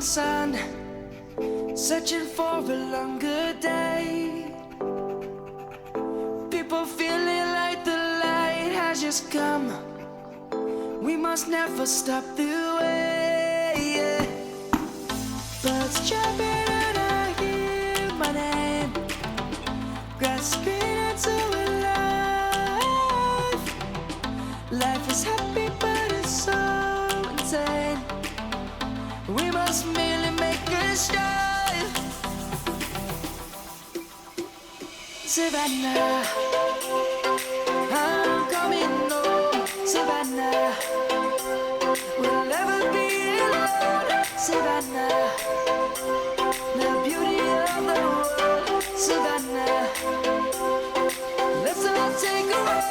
sun, searching for a longer day. People feeling like the light has just come. We must never stop the way, yeah. Birds chirping and I hear my name, grasping into a life. Life is happy but it's so insane. We must merely make a start. Savannah, I'm coming home. Savannah, we'll never be alone. Savannah, the beauty of the world. Savannah, let's all take a walk.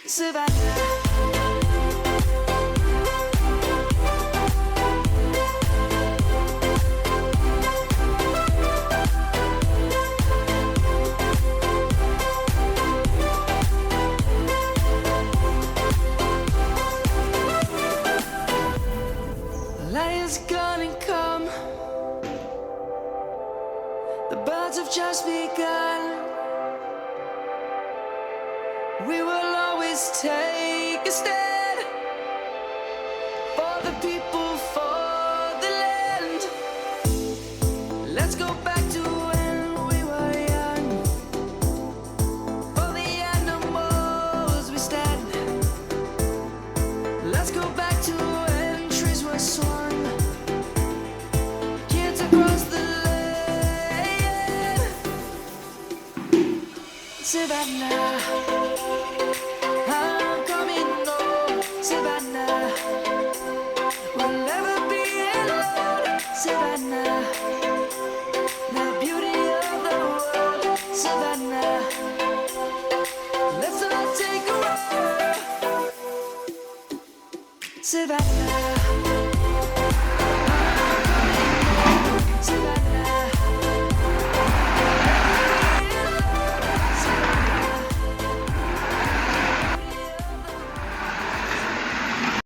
Savannah. Lion's gonna come. The birds have just begun. We will always take a stand for the people, for the land. Let's go back to when we were young. For the animals we stand. Let's go back to when trees were swung. Kids across the land. Savannah, I'm coming home. Savannah, we'll never be alone. Savannah, the beauty of the world. Savannah, let's all take a walk. Savannah.